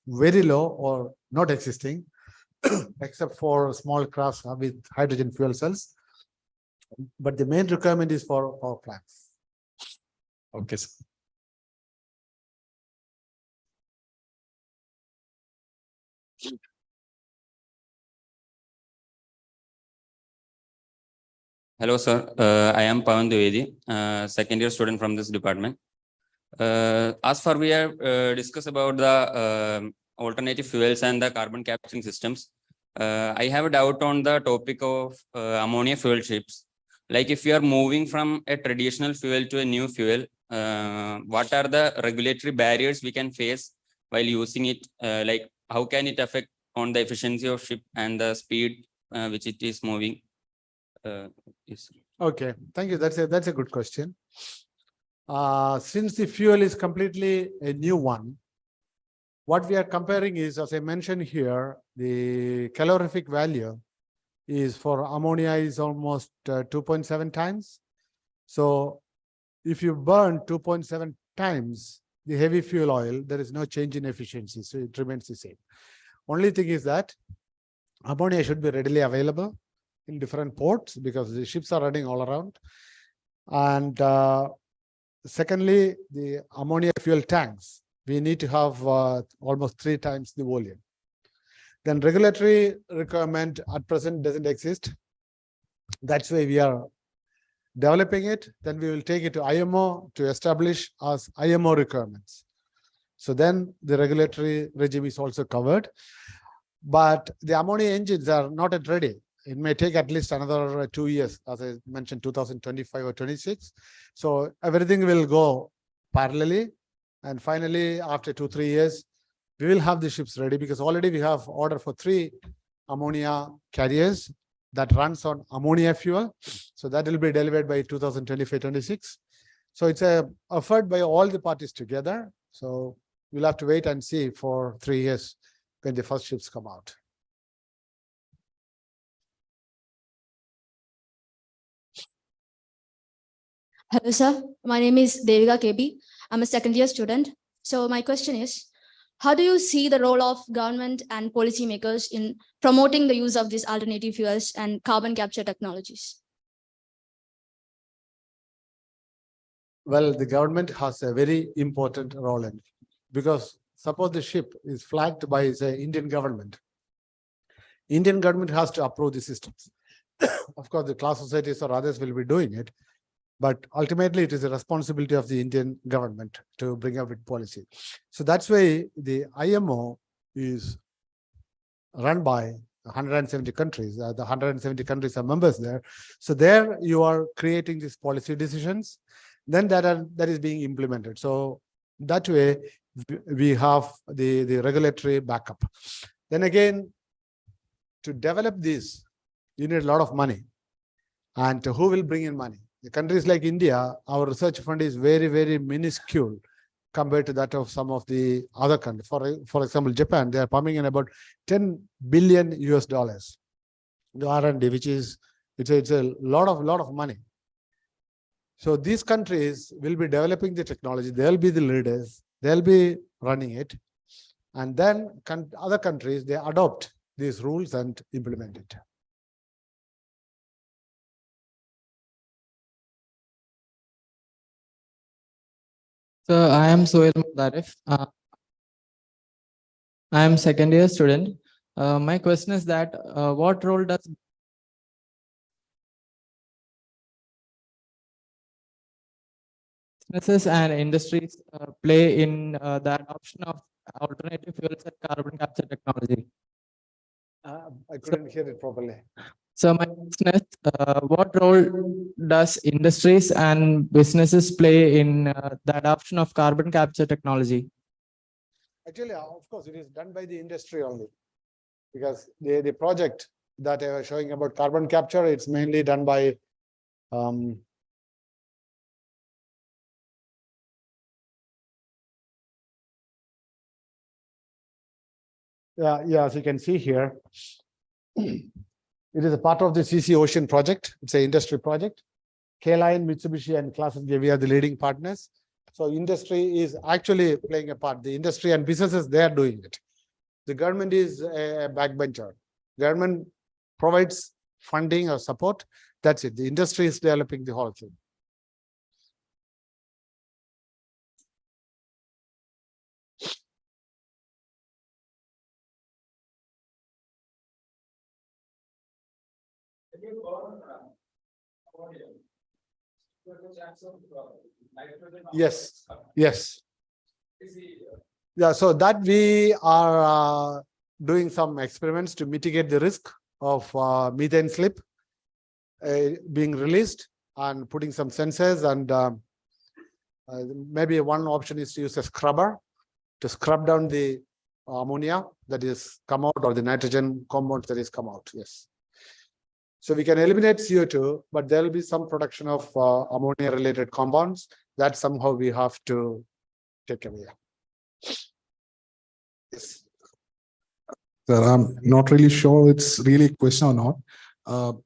very low or not existing, except for small crafts with hydrogen fuel cells. But the main requirement is for power plants. Okay, sir. Hello, sir. I am Pawan Dwivedi, second year student from this department. As far we have discussed about the alternative fuels and the carbon capturing systems, I have a doubt on the topic of ammonia fuel ships. Like if you are moving from a traditional fuel to a new fuel, what are the regulatory barriers we can face while using it? Like how can it affect on the efficiency of ship and the speed which it is moving? Yes. Okay, thank you. That's a good question. Since the fuel is completely a new one, what we are comparing is, as I mentioned here, the calorific value is for ammonia is almost 2.7 times. So if you burn 2.7 times the heavy fuel oil, there is no change in efficiency. So it remains the same. Only thing is that ammonia should be readily available in different ports because the ships are running all around. And secondly, the ammonia fuel tanks, we need to have almost 3 times the volume. Then regulatory requirement at present doesn't exist. That's why we are developing it. Then we will take it to IMO to establish as IMO requirements. So then the regulatory regime is also covered. But the ammonia engines are not yet ready. It may take at least another 2 years, as I mentioned, 2025 or 26. So everything will go parallelly. And finally, after 2-3 years, we will have the ships ready because already we have order for 3 ammonia carriers that runs on ammonia fuel. So that will be delivered by 2025-26. So it's an effort by all the parties together. So we'll have to wait and see for 3 years when the first ships come out. Hello, sir. My name is Devika KB. I'm a second year student. So my question is, how do you see the role of government and policymakers in promoting the use of these alternative fuels and carbon capture technologies? Well, the government has a very important role in it because suppose the ship is flagged by the Indian government. Indian government has to approve the systems. Of course, the class societies or others will be doing it. But ultimately, it is a responsibility of the Indian government to bring up with policy. So that's why the IMO is run by 170 countries. The 170 countries are members there. So there you are creating these policy decisions. Then that is being implemented. So that way we have the regulatory backup. Then again, to develop this, you need a lot of money. And who will bring in money? The countries like India, our research fund is very, very minuscule compared to that of some of the other countries. For example, Japan, they are pumping in about 10 billion US dollars. The R&D, which is it's a lot of money. So these countries will be developing the technology. They'll be the leaders. They'll be running it, and then other countries, they adopt these rules and implement it. So I am Sohail Mudarif. I am second year student. My question is that what role does businesses and industries play in the adoption of alternative fuels and carbon capture technology? I couldn't hear it properly. So my question is, what role does industries and businesses play in the adoption of carbon capture technology? Actually, of course, it is done by the industry only, because the project that I was showing about carbon capture, it's mainly done by as you can see here, it is a part of the CC Ocean project. It's an industry project. K-Line, Mitsubishi, and ClassNK, we are the leading partners. So industry is actually playing a part. The industry and businesses, they are doing it. The government is a backbencher. Government provides funding or support. That's it. The industry is developing the whole thing. Yes, yes. Yeah, so that we are doing some experiments to mitigate the risk of methane slip being released, and putting some sensors, and maybe one option is to use a scrubber to scrub down the ammonia that is come out, or the nitrogen compounds that is come out. Yes. So we can eliminate CO2, but there will be some production of ammonia related compounds that somehow we have to take away. Yes. Sir, I'm not really sure it's really a question or not.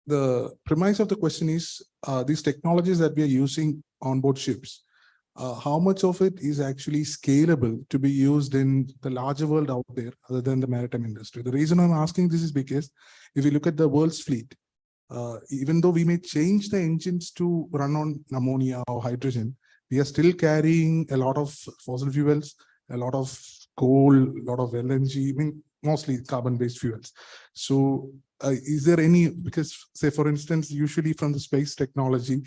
The premise of the question is these technologies that we are using on board ships, how much of it is actually scalable to be used in the larger world out there other than the maritime industry? The reason I'm asking this is because if you look at the world's fleet, even though we may change the engines to run on ammonia or hydrogen, we are still carrying a lot of fossil fuels, a lot of coal, a lot of LNG, I mean, mostly carbon-based fuels. So is there any, because say, for instance, usually from the space technology,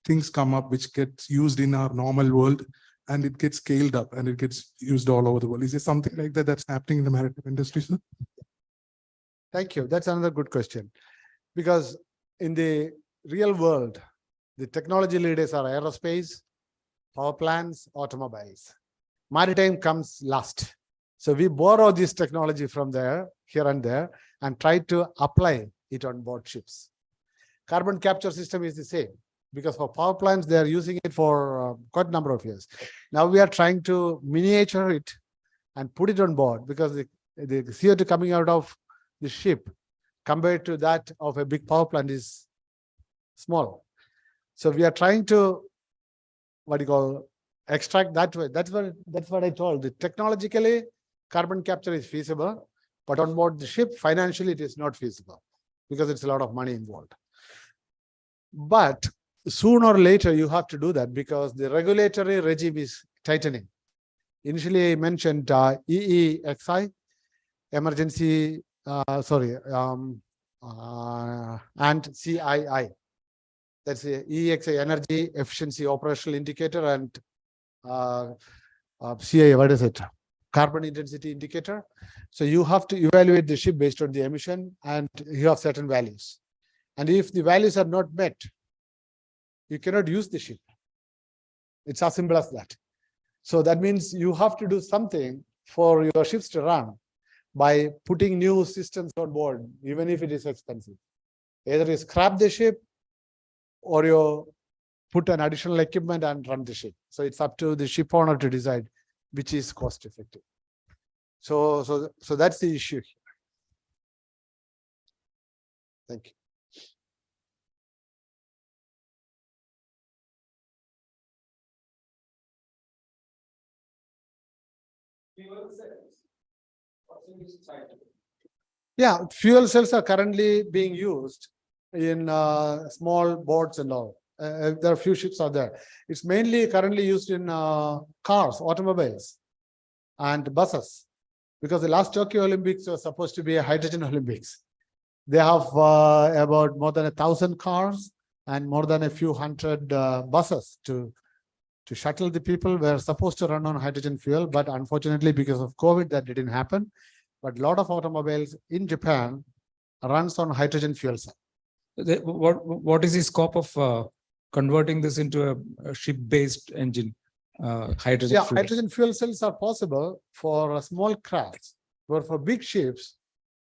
things come up which gets used in our normal world and it gets scaled up and it gets used all over the world. Is there something like that that's happening in the maritime industry, sir? Thank you. That's another good question. Because in the real world, the technology leaders are aerospace, power plants, automobiles. Maritime comes last. So we borrow this technology from there, here and there, and try to apply it on board ships. Carbon capture system is the same, because for power plants, they are using it for quite a number of years. Now we are trying to miniature it and put it on board, because the CO2 coming out of the ship compared to that of a big power plant is small. So we are trying to, extract that way. That's what I told. Technologically, carbon capture is feasible, but on board the ship, financially, it is not feasible because it's a lot of money involved. But sooner or later, you have to do that because the regulatory regime is tightening. Initially, I mentioned EEXI, emergency, and CII. That's the EEXI, Energy Efficiency Operational Indicator, and CII, what is it? Carbon Intensity Indicator. So you have to evaluate the ship based on the emission, and you have certain values. And if the values are not met, you cannot use the ship. It's as simple as that. So that means you have to do something for your ships to run by putting new systems on board, even if it is expensive. Either you scrap the ship or you put an additional equipment and run the ship. So it's up to the ship owner to decide which is cost effective. So that's the issue here. Thank you. Yeah, fuel cells are currently being used in small boats and all. There are a few ships are there. It's mainly currently used in cars, automobiles, and buses, because the last Tokyo Olympics was supposed to be a hydrogen Olympics. They have about more than 1,000 cars and more than a few hundred buses to shuttle the people. Were supposed to run on hydrogen fuel, but unfortunately, because of COVID, that didn't happen. But a lot of automobiles in Japan runs on hydrogen fuel cell. What is the scope of converting this into a ship-based engine? Hydrogen Yeah, fuel? hydrogen fuel cells are possible for small crafts, but for big ships,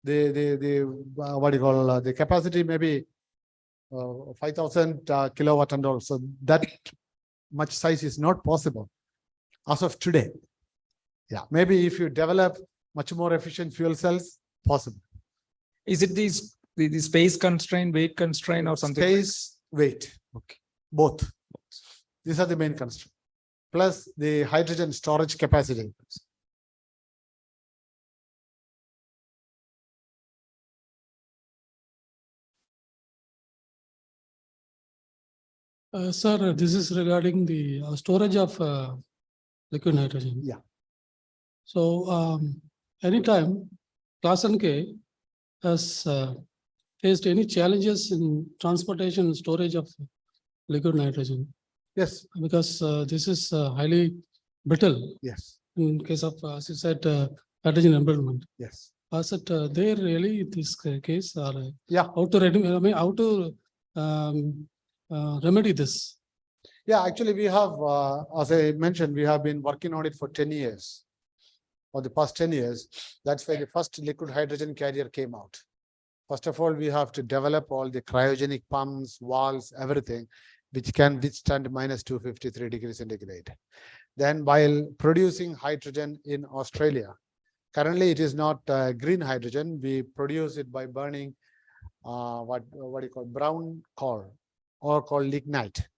what do you call the capacity maybe 5,000 kilowatt and all. So that much size is not possible as of today. Yeah, maybe if you develop much more efficient fuel cells, possible. Is it the space constraint, weight constraint, or something? Space, weight. Okay. Both. These are the main constraints. Plus the hydrogen storage capacity. Sir, this is regarding the storage of liquid nitrogen. Yeah. So anytime ClassNK has faced any challenges in transportation and storage of liquid nitrogen? Yes. Because this is highly brittle. Yes. In case of, as you said, hydrogen embeddlement. Yes. Was it there really this case, or yeah, how to how to remedy this? Yeah, actually we have, as I mentioned, we have been working on it for 10 years. For the past 10 years, that's why the first liquid hydrogen carrier came out. First of all, we have to develop all the cryogenic pumps, valves, everything, which can withstand minus 253 degrees centigrade. Then while producing hydrogen in Australia, currently it is not green hydrogen. We produce it by burning what do you call brown coal, or called lignite.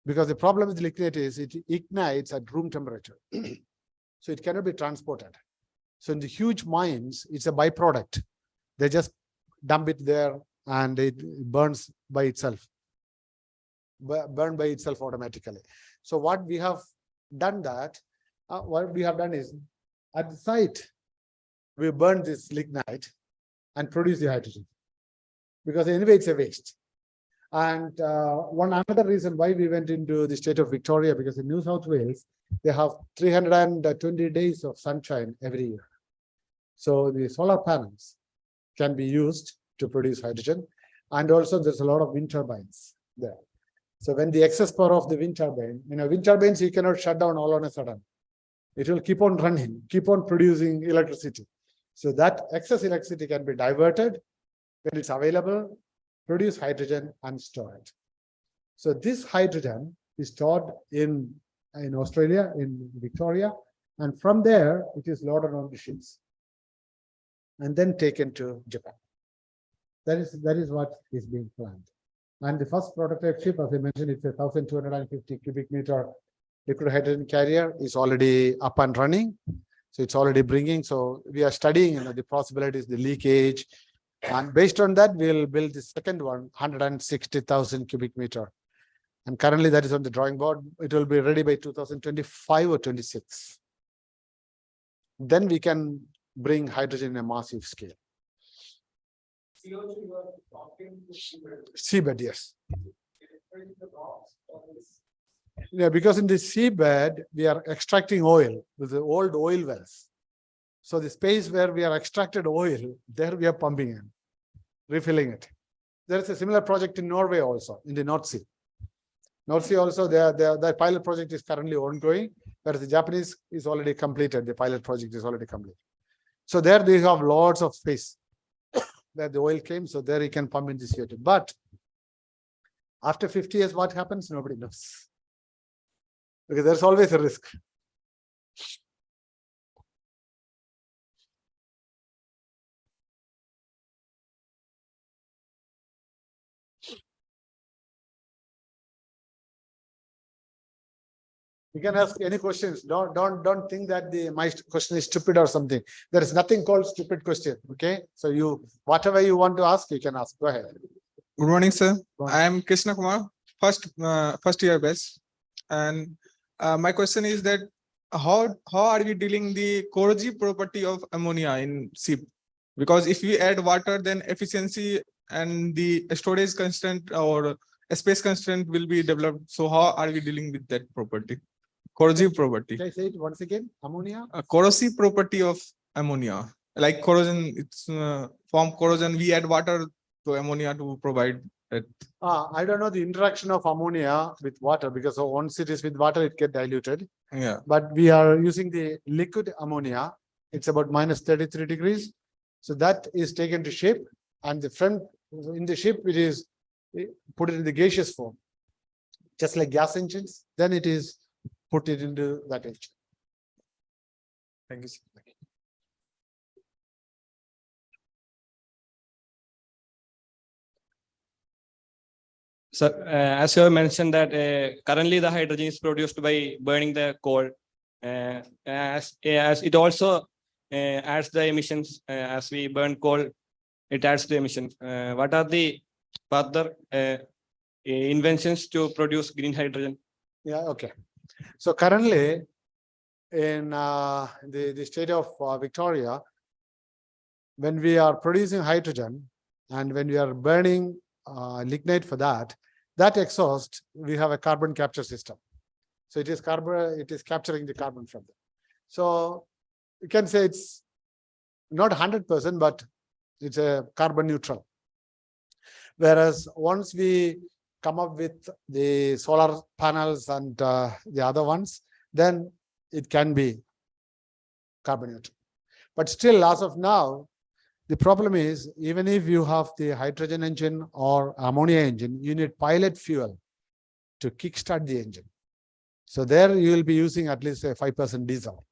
Because the problem with lignite is it ignites at room temperature. So it cannot be transported. So in the huge mines, it's a byproduct. They just dump it there and it burns by itself. Burn by itself automatically. So what we have done is at the site, we burn this lignite and produce the hydrogen. Because anyway, it's a waste. And one another reason why we went into the state of Victoria, because in New South Wales, they have 320 days of sunshine every year. So the solar panels can be used to produce hydrogen. And also there's a lot of wind turbines there. So when the excess power of the wind turbine, wind turbines, you cannot shut down all on a sudden. It will keep on running, keep on producing electricity. So that excess electricity can be diverted when it's available, produce hydrogen and store it. So this hydrogen is stored in Australia, in Victoria, and from there it is loaded on the ships and then taken to Japan. That is what is being planned. And the first prototype ship, as I mentioned, it's a 1,250 cubic meter liquid hydrogen carrier, is already up and running. So it's already bringing. So we are studying the possibilities, the leakage, and based on that, we'll build the second one, 160,000 cubic meter. And currently that is on the drawing board. It will be ready by 2025 or 26. Then we can bring hydrogen in a massive scale. Seabed, yes. Yeah, because in the seabed, we are extracting oil with the old oil wells. So the space where we are extracted oil, there we are pumping in, refilling it. There is a similar project in Norway also, in the North Sea. North Sea also, the pilot project is currently ongoing, whereas the Japanese is already completed. The pilot project is already completed. So there they have lots of space where the oil came. So there you can pump in the CO2. But After 50 years, what happens? Nobody knows. Because there's always a risk. You can ask any questions. Don't think that my question is stupid or something. There is nothing called stupid question. Okay. So whatever you want to ask, you can ask. Go ahead. Good morning, sir. Go on. I am Krishna Kumar, first year batch, and my question is that how are we dealing the corrosive property of ammonia in SIP? Because if we add water, then efficiency and the storage constraint or space constraint will be developed. So how are we dealing with that property? Corrosive property. Can I say it once again? Ammonia? A corrosive property of ammonia, like corrosion, it's form corrosion. We add water to ammonia to provide it. I don't know the interaction of ammonia with water, because once it is with water, it gets diluted. Yeah. But we are using the liquid ammonia. It's about -33 degrees. So that is taken to ship, and the front in the ship, it is put it in the gaseous form, just like gas engines. Then it is put it into that engine. Thank you, sir. So, as you have mentioned that currently the hydrogen is produced by burning the coal, as it also adds the emissions. As we burn coal, it adds the emissions. What are the further inventions to produce green hydrogen? Yeah, okay. So currently in the state of Victoria, when we are producing hydrogen and when we are burning lignite for that exhaust, we have a carbon capture system. So it is capturing the carbon from them. So you can say it's not 100%, but it's a carbon neutral. Whereas once we come up with the solar panels and the other ones, then it can be carbon neutral. But still, as of now, the problem is, even if you have the hydrogen engine or ammonia engine, you need pilot fuel to kickstart the engine. So there you will be using at least a 5% diesel.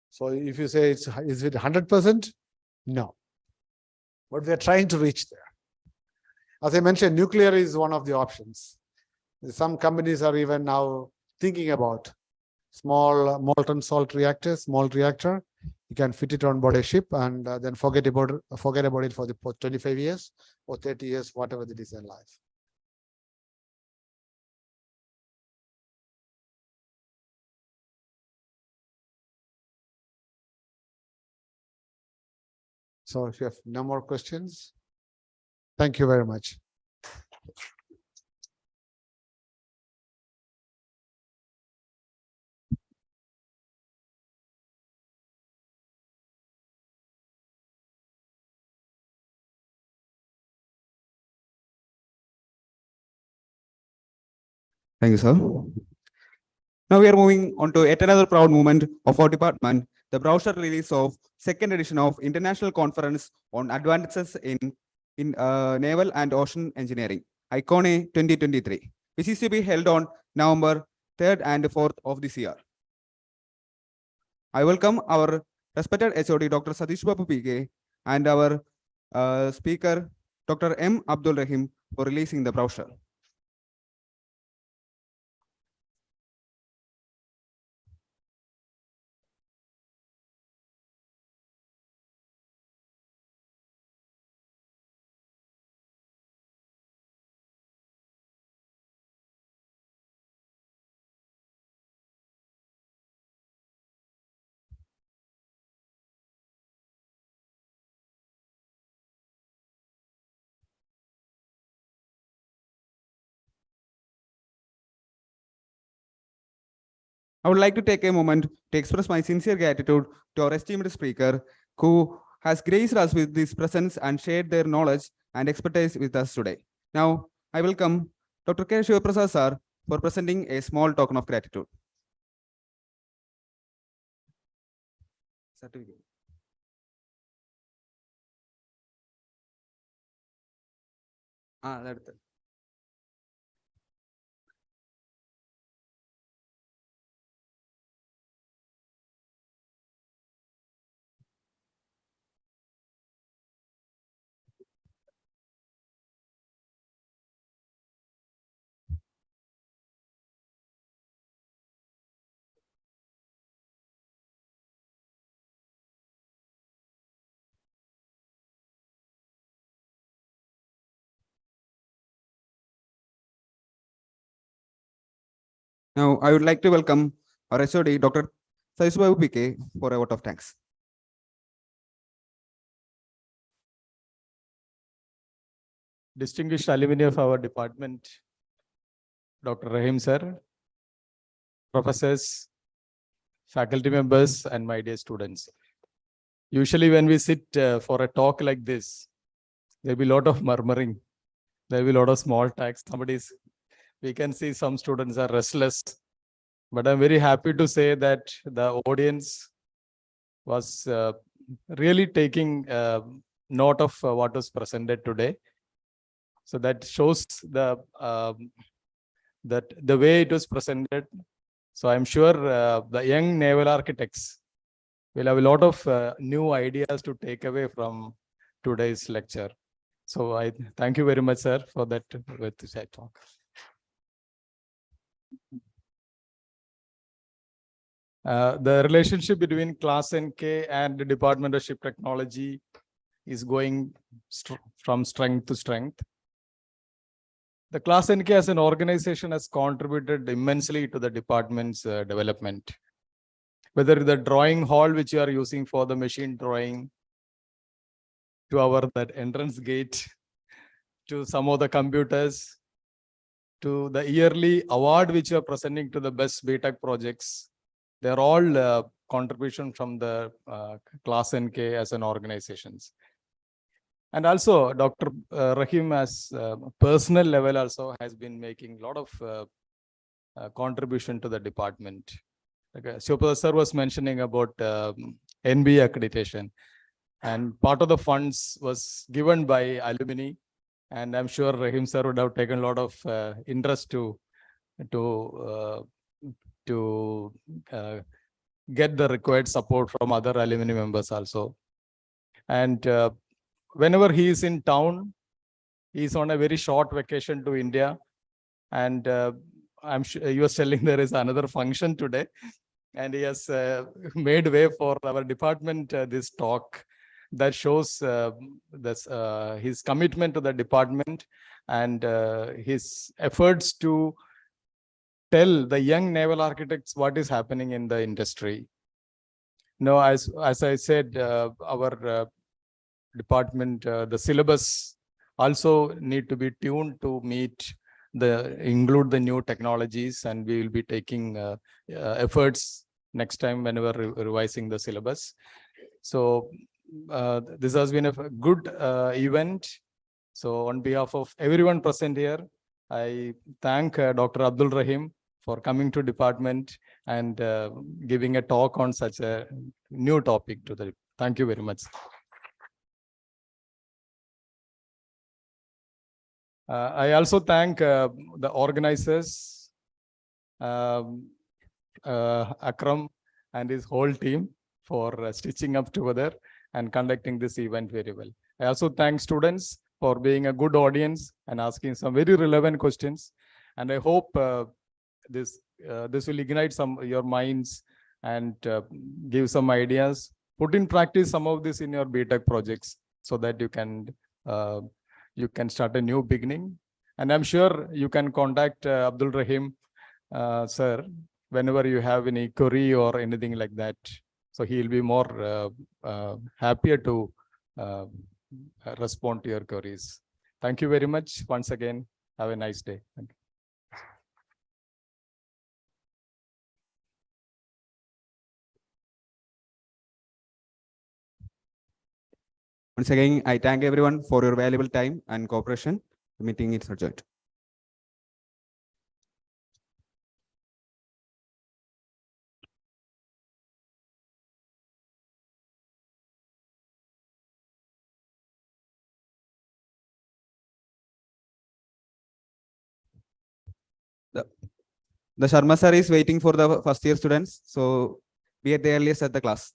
So if you say is it 100%? No. But we are trying to reach there. As I mentioned, nuclear is one of the options. Some companies are even now thinking about small molten salt reactors, small reactor. You can fit it on board a ship and then forget about it for the 25 years or 30 years, whatever the design life. So if you have no more questions, thank you very much. Thank you, sir. Now we are moving on to yet another proud moment of our department, the brochure release of second edition of International Conference on Advances in Naval and Ocean Engineering, ICONE 2023, which is to be held on November 3rd and 4th of this year. I welcome our respected HOD, Dr. Satish Babu PK, and our speaker, Dr. M. Abdul Rahim, for releasing the brochure. I would like to take a moment to express my sincere gratitude to our esteemed speaker, who has graced us with his presence and shared their knowledge and expertise with us today. Now, I welcome Dr. K. Shivaprasad sir for presenting a small token of gratitude. Certificate. That's it. Now, I would like to welcome our HOD, Dr. Sadish Babu PK, for a vote of thanks. Distinguished alumni of our department, Dr. Rahim sir, professors, faculty members, and my dear students. Usually when we sit for a talk like this, there'll be a lot of murmuring. There'll be a lot of small talks. We can see some students are restless, but I'm very happy to say that the audience was really taking note of what was presented today. So that shows that the way it was presented. So I'm sure the young naval architects will have a lot of new ideas to take away from today's lecture. So I thank you very much, sir, for that with this talk. The relationship between ClassNK and the Department of Ship Technology is going from strength to strength. The ClassNK as an organization has contributed immensely to the department's development. Whether the drawing hall which you are using for the machine drawing, to that entrance gate, to some of the computers, to the yearly award which you are presenting to the best BTech projects, they are all contribution from the ClassNK as an organizations. And also Dr. Rahim as personal level also has been making a lot of contribution to the department. Like Shobha sir was mentioning about NB accreditation, and part of the funds was given by alumni, and I'm sure Rahim sir would have taken a lot of interest to get the required support from other alumni members also. And whenever he is in town, he's on a very short vacation to India. And I'm sure he was telling there is another function today, and he has made way for our department this talk. That shows his commitment to the department and his efforts to tell the young naval architects what is happening in the industry. Now, as I said, our department, the syllabus also need to be tuned to include the new technologies, and we will be taking efforts next time whenever revising the syllabus. So this has been a good event. So on behalf of everyone present here, I thank Dr. Abdul Rahim for coming to department and giving a talk on such a new topic to the. Thank you very much. I also thank the organizers, Akram and his whole team for stitching up together and conducting this event very well. I also thank students for being a good audience and asking some very relevant questions. And I hope this will ignite your minds and give some ideas. Put in practice some of this in your BTech projects so that you can start a new beginning. And I'm sure you can contact Abdul Rahim, sir, whenever you have any query or anything like that. So he'll be more happier to respond to your queries. Thank you very much. Once again, have a nice day. Thank you. Once again, I thank everyone for your valuable time and cooperation. The meeting is adjourned. The Sharma sir is waiting for the first year students. So be at the earliest at the class.